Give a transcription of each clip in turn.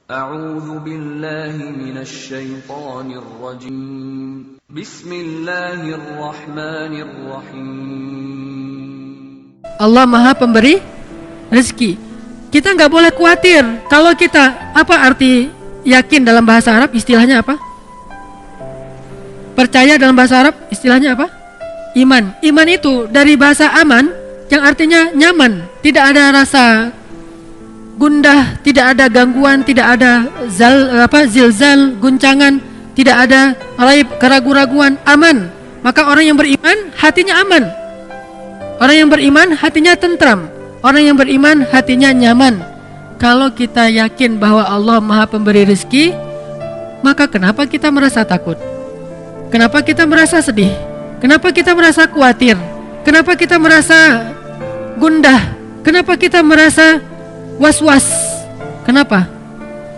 أعوذ بالله من الشيطان الرجيم بسم الله الرحمن الرحيم. Allah Maha Pemberi rezeki. Kita nggak boleh khawatir. Kalau kita, apa arti yakin dalam bahasa Arab? Istilahnya apa? Percaya dalam bahasa Arab istilahnya apa? Iman. Iman itu dari bahasa aman yang artinya nyaman, tidak ada rasa gundah, tidak ada gangguan, tidak ada zilzal, guncangan, tidak ada raib, keraguan-raguan, aman. Maka orang yang beriman hatinya aman. Orang yang beriman hatinya tentram. Orang yang beriman hatinya nyaman. Kalau kita yakin bahwa Allah Maha Pemberi rezeki, maka kenapa kita merasa takut? Kenapa kita merasa sedih? Kenapa kita merasa khawatir? Kenapa kita merasa gundah? Kenapa kita merasa was-was? Kenapa?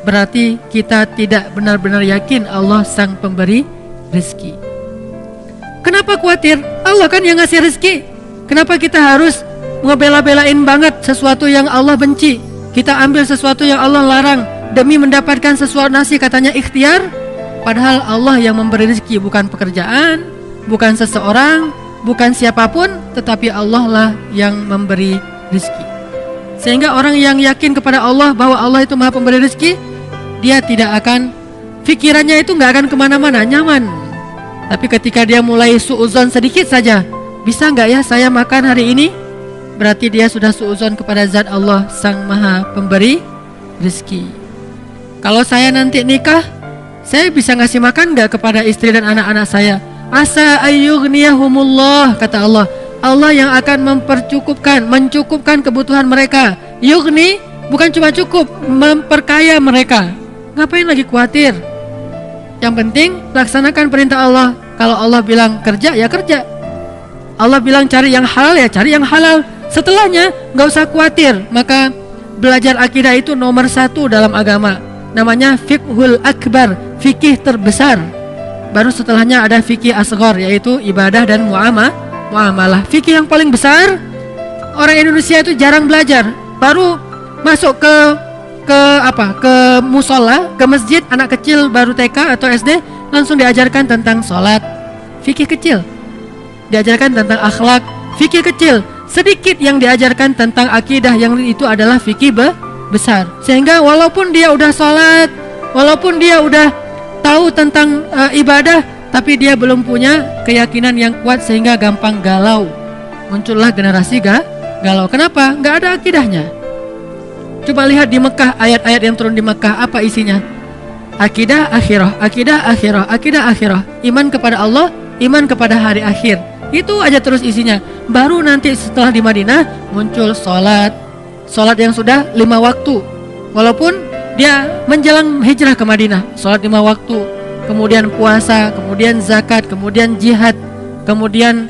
Berarti kita tidak benar-benar yakin Allah Sang Pemberi rezeki. Kenapa khawatir? Allah kan yang ngasih rezeki. Kenapa kita harus ngebela-belain banget sesuatu yang Allah benci? Kita ambil sesuatu yang Allah larang demi mendapatkan sesuatu nasi, katanya ikhtiar. Padahal Allah yang memberi rezeki, bukan pekerjaan, bukan seseorang, bukan siapapun, tetapi Allah lah yang memberi rezeki. Sehingga orang yang yakin kepada Allah bahwa Allah itu Maha Pemberi rezeki, dia tidak akan, pikirannya itu nggak akan kemana-mana, nyaman. Tapi ketika dia mulai suuzon sedikit saja, bisa nggak ya saya makan hari ini? Berarti dia sudah suuzon kepada zat Allah Sang Maha Pemberi rezeki. Kalau saya nanti nikah, saya bisa ngasih makan nggak kepada istri dan anak-anak saya? Asa ayyughniyahumullah, kata Allah. Allah yang akan mencukupkan kebutuhan mereka. Yughni bukan cuma cukup, memperkaya mereka. Ngapain lagi khawatir? Yang penting laksanakan perintah Allah. Kalau Allah bilang kerja, ya kerja. Allah bilang cari yang halal, ya cari yang halal. Setelahnya nggak usah khawatir. Maka belajar akidah itu nomor 1 dalam agama. Namanya fiqhul akbar, fikih terbesar. Baru setelahnya ada fikih asghar, yaitu ibadah dan muamalah. Fikih yang paling besar, orang Indonesia itu jarang belajar. Baru masuk ke musola, ke masjid, anak kecil baru TK atau SD langsung diajarkan tentang sholat, fikih kecil. Diajarkan tentang akhlak, fikih kecil. Sedikit yang diajarkan tentang akidah, yang itu adalah fikih besar. Sehingga walaupun dia udah sholat, walaupun dia udah tahu tentang ibadah, tapi dia belum punya keyakinan yang kuat sehingga gampang galau. Muncullah generasi galau. Kenapa? Nggak ada akidahnya. Coba lihat di Mekah, ayat-ayat yang turun di Mekah, apa isinya? Akidah akhirah, akidah akhirah, akidah akhirah. Iman kepada Allah, iman kepada hari akhir. Itu aja terus isinya. Baru nanti setelah di Madinah muncul sholat yang sudah 5 waktu. Walaupun dia menjelang hijrah ke Madinah, sholat 5 waktu. Kemudian puasa, kemudian zakat, kemudian jihad, kemudian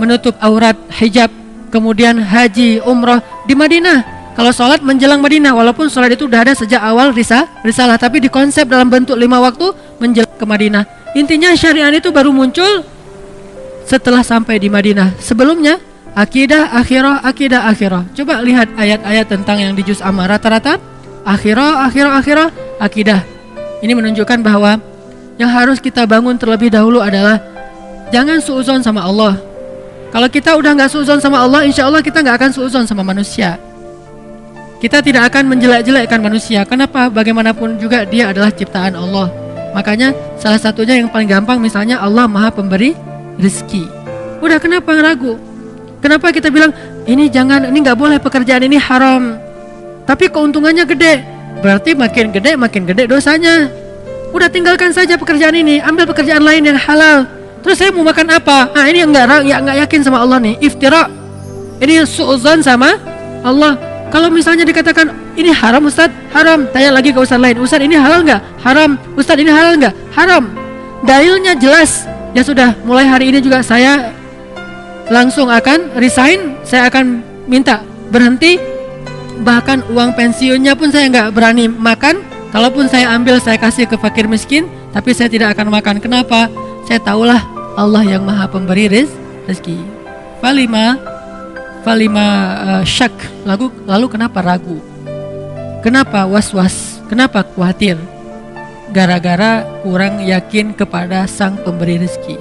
menutup aurat, hijab, kemudian haji, umroh di Madinah. Kalau sholat menjelang Madinah, walaupun sholat itu udah ada sejak awal risalah, tapi dikonsep dalam bentuk 5 waktu menjelang ke Madinah. Intinya syariat itu baru muncul setelah sampai di Madinah. Sebelumnya akidah akhirah, akidah akhirah. Coba lihat ayat-ayat tentang yang di juz Amma, rata-rata akhirah, akidah. Ini menunjukkan bahwa yang harus kita bangun terlebih dahulu adalah jangan suuzon sama Allah. Kalau kita udah nggak suuzon sama Allah, insya Allah kita nggak akan suuzon sama manusia. Kita tidak akan menjelek-jelekkan manusia. Kenapa? Bagaimanapun juga dia adalah ciptaan Allah. Makanya salah satunya yang paling gampang, misalnya Allah Maha Pemberi rezeki. Udah, kenapa ragu? Kenapa kita bilang ini jangan, ini nggak boleh, pekerjaan ini haram, tapi keuntungannya gede? Berarti makin gede dosanya. Udah, tinggalkan saja pekerjaan ini, ambil pekerjaan lain yang halal. Terus saya mau makan apa? Nah, ini nggak yakin sama Allah nih, iftira. Ini suuzon sama Allah. Kalau misalnya dikatakan ini haram Ustaz, haram. Tanya lagi ke Ustaz lain, Ustaz ini halal nggak? Haram. Ustaz ini halal nggak? Haram. Dalilnya jelas. Ya sudah, mulai hari ini juga saya langsung akan resign. Saya akan minta berhenti. Bahkan uang pensiunnya pun saya nggak berani makan. Kalaupun saya ambil, saya kasih ke fakir miskin, tapi saya tidak akan makan. Kenapa? Saya tahulah Allah yang Maha Pemberi rezeki. Falima syak. Lalu kenapa ragu? Kenapa was-was? Kenapa khawatir? Gara-gara kurang yakin kepada Sang Pemberi rezeki.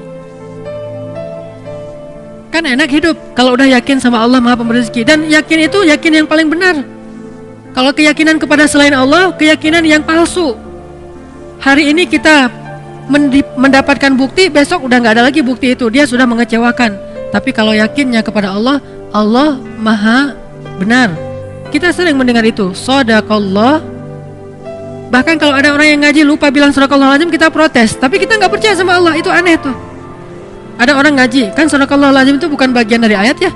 Kan enak hidup kalau udah yakin sama Allah Maha Pemberi rezeki. Dan yakin itu yakin yang paling benar. Kalau keyakinan kepada selain Allah, keyakinan yang palsu. Hari ini kita mendapatkan bukti, besok udah nggak ada lagi bukti itu. Dia sudah mengecewakan. Tapi kalau yakinnya kepada Allah, Allah Maha benar. Kita sering mendengar itu, Shadaqallah. Bahkan kalau ada orang yang ngaji lupa bilang Shadaqallahul-Azim, kita protes. Tapi kita nggak percaya sama Allah, itu aneh tuh. Ada orang ngaji, kan Shadaqallahul-Azim itu bukan bagian dari ayat ya.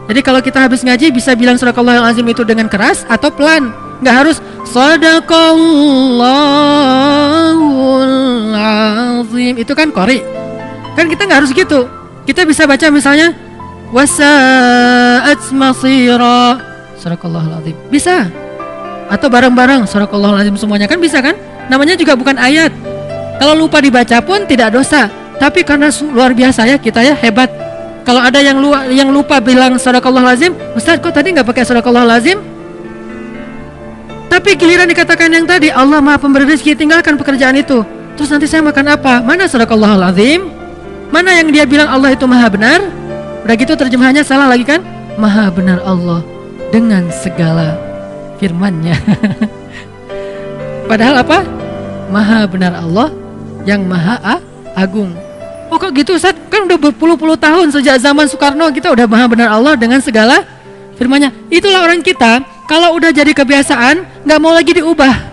Jadi kalau kita habis ngaji bisa bilang Shadaqallahul-Azim itu dengan keras atau pelan. Nggak harus Shadaqallahul-Azim. Itu kan qori. Kan kita nggak harus gitu. Kita bisa baca misalnya wasa'at masira Shadaqallahul-Azim. Bisa. Atau bareng-bareng Shadaqallahul-Azim semuanya, kan bisa kan? Namanya juga bukan ayat. Kalau lupa dibaca pun tidak dosa. Tapi karena luar biasa ya kita ya, hebat. Kalau ada yang lupa bilang Shadaqallahul-Azim, Ustaz kok tadi nggak pakai Shadaqallahul-Azim? Tapi giliran dikatakan yang tadi Allah Maha Pemberi rezeki, tinggalkan pekerjaan itu. Terus nanti saya makan apa? Mana Shadaqallahul-Azim? Mana yang dia bilang Allah itu Maha benar? Udah gitu terjemahannya salah lagi kan? Maha benar Allah dengan segala firman-Nya. Padahal apa? Maha benar Allah yang Maha Agung. Oh kok gitu Ustaz? Kan udah berpuluh-puluh tahun sejak zaman Soekarno kita udah Maha benar Allah dengan segala firman-Nya. Itulah orang kita, kalau udah jadi kebiasaan nggak mau lagi diubah.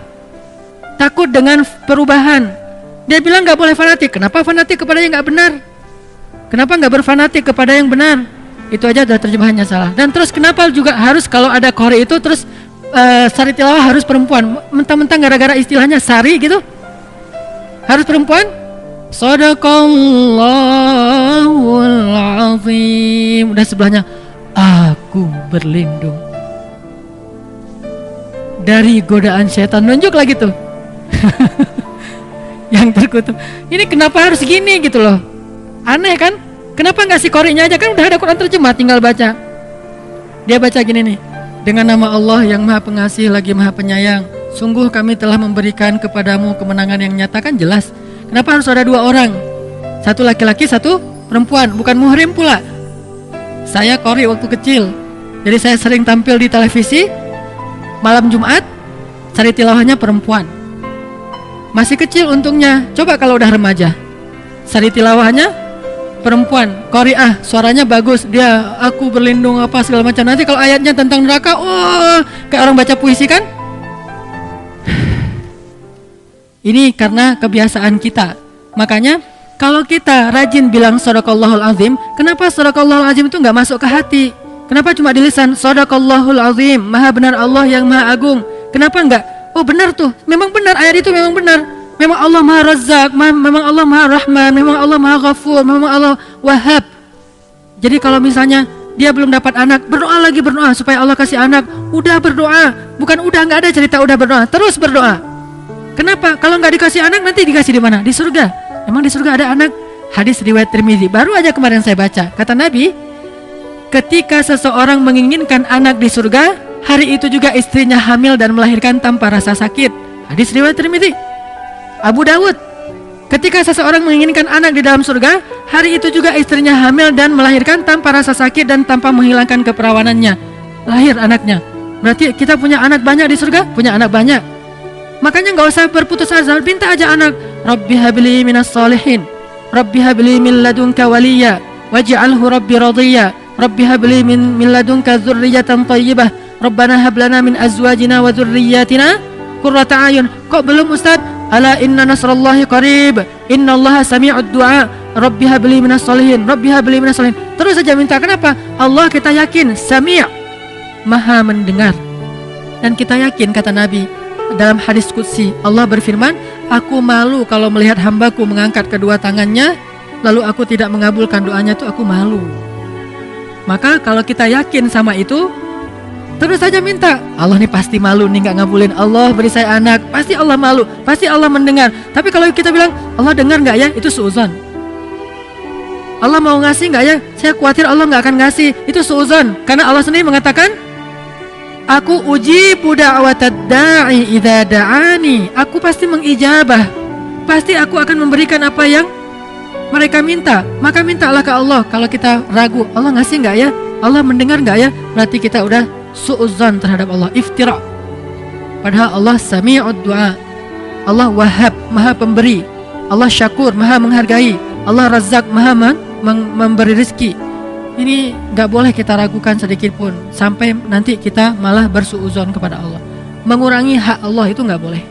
Takut dengan perubahan. Dia bilang nggak boleh fanatik. Kenapa fanatik kepada yang nggak benar? Kenapa nggak berfanatik kepada yang benar? Itu aja udah terjemahannya salah. Dan terus kenapa juga harus kalau ada qori itu terus sari tilawah harus perempuan? Mentang-mentang gara-gara istilahnya sari gitu harus perempuan? Shadaqallahul Azim. Udah sebelahnya aku berlindung dari godaan setan, nunjuk lagi tuh. Yang terkutuk. Ini kenapa harus gini gitu loh? Aneh kan? Kenapa nggak si qori'nya aja, kan udah ada Quran terjemah, tinggal baca. Dia baca gini nih. Dengan nama Allah yang Maha Pengasih lagi Maha Penyayang, sungguh kami telah memberikan kepadamu kemenangan yang nyata. Kan jelas. Kenapa harus ada dua orang? Satu laki-laki, satu perempuan. Bukan muhrim pula. Saya qori waktu kecil. Jadi saya sering tampil di televisi. Malam Jumat, sari tilawahnya perempuan. Masih kecil untungnya. Coba kalau udah remaja, sari tilawahnya perempuan, qori'ah, suaranya bagus. Dia aku berlindung apa segala macam. Nanti kalau ayatnya tentang neraka, oh, kayak orang baca puisi kan? Ini karena kebiasaan kita. Makanya kalau kita rajin bilang Shadaqallahul Azim, kenapa Shadaqallahul Azim itu nggak masuk ke hati? Kenapa cuma di lisan? Shadaqallahul Azim, Maha benar Allah yang Maha Agung. Kenapa enggak? Oh benar tuh, memang benar, ayat itu memang benar. Memang Allah Maha Razzaq, memang Allah Maha Rahman, memang Allah Maha Ghafur, memang Allah Wahhab. Jadi kalau misalnya dia belum dapat anak, berdoa lagi, berdoa supaya Allah kasih anak. Udah berdoa, bukan udah, nggak ada cerita udah berdoa, terus berdoa. Kenapa? Kalau nggak dikasih anak nanti dikasih di mana? Di surga. Emang di surga ada anak? Hadis riwayat Tirmidzi. Baru aja kemarin saya baca. Kata Nabi, ketika seseorang menginginkan anak di surga, hari itu juga istrinya hamil dan melahirkan tanpa rasa sakit. Hadis riwayat Tirmidzi. Abu Dawud, ketika seseorang menginginkan anak di dalam surga, hari itu juga istrinya hamil dan melahirkan tanpa rasa sakit dan tanpa menghilangkan keperawanannya. Lahir anaknya. Berarti kita punya anak banyak di surga? Punya anak banyak. Makanya nggak usah berputus asa, minta aja anak. Rabbi habli minas salihin, Rabbi habli min ladunka waliya, waj'alhu Rabbi radiyya, Rabbi habli min ladunka dzurriyyatan thayyibah, Rabbana hab lana min azwajina wa dzurriyyatina qurrata a'yun. Kok belum Ustaz? Ala inna nasrallahi qarib, innallaha sami'ud du'a, Rabbi habli minas salihin, Rabbi habli minas salihin. Terus saja minta. Kenapa? Allah kita yakin Sami', Maha mendengar. Dan kita yakin, kata Nabi dalam hadis qudsi, Allah berfirman, aku malu kalau melihat hambaku mengangkat kedua tangannya lalu aku tidak mengabulkan doanya, itu aku malu. Maka kalau kita yakin sama itu, terus saja minta. Allah nih pasti malu nih gak ngabulin. Allah beri saya anak, pasti Allah malu, pasti Allah mendengar. Tapi kalau kita bilang Allah dengar gak ya, itu suuzon. Allah mau ngasih gak ya, saya khawatir Allah gak akan ngasih, itu suuzon. Karena Allah sendiri mengatakan Aku ujibu da'watad da'i idza da'ani. Aku pasti mengijabah. Pasti aku akan memberikan apa yang mereka minta. Maka mintalah ke Allah. Kalau kita ragu, Allah ngasih nggak ya? Allah mendengar nggak ya? Berarti kita udah su'udzan terhadap Allah, iftira. Padahal Allah sami'ud du'a. Allah wahhab, maha pemberi. Allah syakur, maha menghargai. Allah razak, maha memberi rezeki. Ini nggak boleh kita ragukan sedikit pun, sampai nanti kita malah bersuudzon kepada Allah. Mengurangi hak Allah itu nggak boleh.